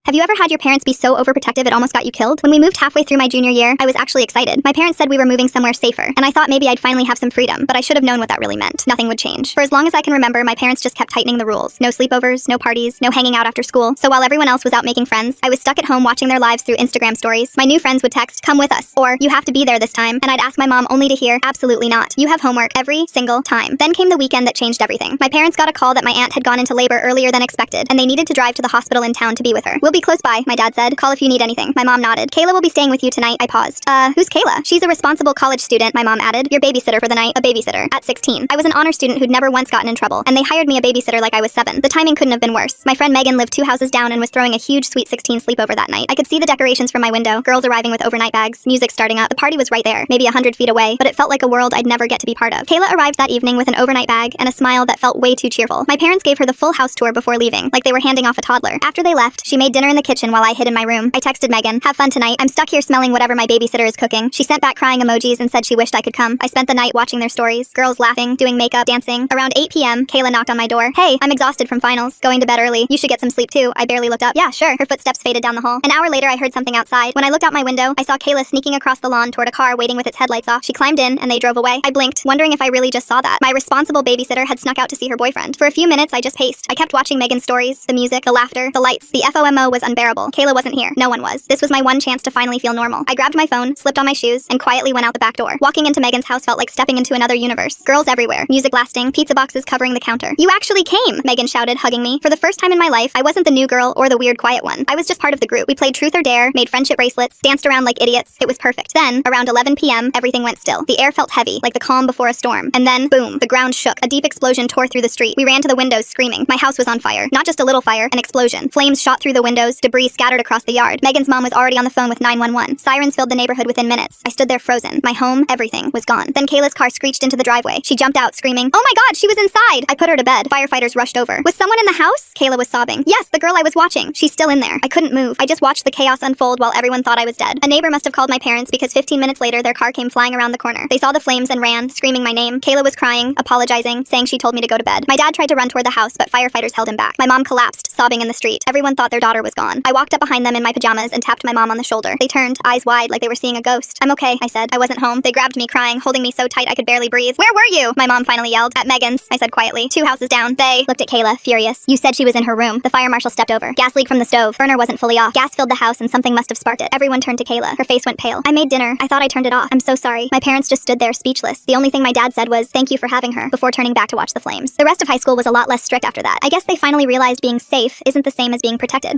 Have you ever had your parents be so overprotective it almost got you killed? When we moved halfway through my junior year, I was actually excited. My parents said we were moving somewhere safer, and I thought maybe I'd finally have some freedom, but I should have known what that really meant. Nothing would change. For as long as I can remember, my parents just kept tightening the rules. No sleepovers, no parties, no hanging out after school. So while everyone else was out making friends, I was stuck at home watching their lives through Instagram stories. My new friends would text, "Come with us," or "You have to be there this time," and I'd ask my mom only to hear, "Absolutely not. You have homework," every single time. Then came the weekend that changed everything. My parents got a call that my aunt had gone into labor earlier than expected, and they needed to drive to the hospital in town to be with her. "We'll be close by," my dad said. "Call if you need anything." My mom nodded. "Kayla will be staying with you tonight." I paused. Who's Kayla?" "She's a responsible college student," my mom added. "Your babysitter for the night." A babysitter. At 16. I was an honor student who'd never once gotten in trouble, and they hired me a babysitter like I was 7. The timing couldn't have been worse. My friend Megan lived 2 houses down and was throwing a huge Sweet 16 sleepover that night. I could see the decorations from my window, girls arriving with overnight bags, music starting up. The party was right there, maybe 100 feet away, but it felt like a world I'd never get to be part of. Kayla arrived that evening with an overnight bag and a smile that felt way too cheerful. My parents gave her the full house tour before leaving, like they were handing off a toddler. After they left, she made dinner in the kitchen while I hid in my room. I texted Megan, "Have fun tonight. I'm stuck here smelling whatever my babysitter is cooking." She sent back crying emojis and said she wished I could come. I spent the night watching their stories, girls laughing, doing makeup, dancing. Around 8 p.m., Kayla knocked on my door. "Hey, I'm exhausted from finals. Going to bed early. You should get some sleep too." I barely looked up. "Yeah, sure." Her footsteps faded down the hall. An hour later, I heard something outside. When I looked out my window, I saw Kayla sneaking across the lawn toward a car waiting with its headlights off. She climbed in, and they drove away. I blinked, wondering if I really just saw that. My responsible babysitter had snuck out to see her boyfriend. For a few minutes, I just paced. I kept watching Megan's stories, the music, the laughter, the lights. The FOMO was unbearable. Kayla wasn't here. No one was. This was my one chance to finally feel normal. I grabbed my phone, slipped on my shoes, and quietly went out the back door. Walking into Megan's house felt like stepping into another universe. Girls everywhere, music blasting, pizza boxes covering the counter. "You actually came!" Megan shouted, hugging me. For the first time in my life, I wasn't the new girl or the weird quiet one. I was just part of the group. We played truth or dare, made friendship bracelets, danced around like idiots. It was perfect. Then, around 11 p.m., everything went still. The air felt heavy, like the calm before a storm. And then, boom, the ground shook. A deep explosion tore through the street. We ran to the windows screaming. My house was on fire. Not just a little fire, an explosion. Flames shot through the windows, debris scattered across the yard. Megan's mom was already on the phone with 911. Sirens filled the neighborhood within minutes. I stood there frozen. My home, everything, was gone. Then Kayla's car screeched into the driveway. She jumped out, screaming, "Oh my God, she was inside!" I put her to bed. Firefighters rushed over. "Was someone in the house?" Kayla was sobbing. "Yes, the girl I was watching. She's still in there." I couldn't move. I just watched the chaos unfold while everyone thought I was dead. A neighbor must have called my parents because 15 minutes later, their car came flying around the corner. They saw the flames and ran, screaming my name. Kayla was crying, apologizing, saying she told me to go to bed. My dad tried to run toward the house, but firefighters held him back. My mom collapsed, sobbing in the street. Everyone thought their daughter was gone. I walked up behind them in my pajamas and tapped my mom on the shoulder. They turned, eyes wide, like they were seeing a ghost. "I'm okay," I said. "I wasn't home." They grabbed me, crying, holding me so tight I could barely breathe. "Where were you?" My mom finally yelled. "At Megan's," I said quietly. 2 houses down. They looked at Kayla, furious. "You said she was in her room." The fire marshal stepped over. "Gas leak from the stove. Burner wasn't fully off. Gas filled the house and something must have sparked it." Everyone turned to Kayla. Her face went pale. "I made dinner. I thought I turned it off. I'm so sorry." My parents just stood there speechless. The only thing my dad said was, "Thank you for having her," before turning back to watch the flames. The rest of high school was a lot less strict after that. I guess they finally realized being safe isn't the same as being protected.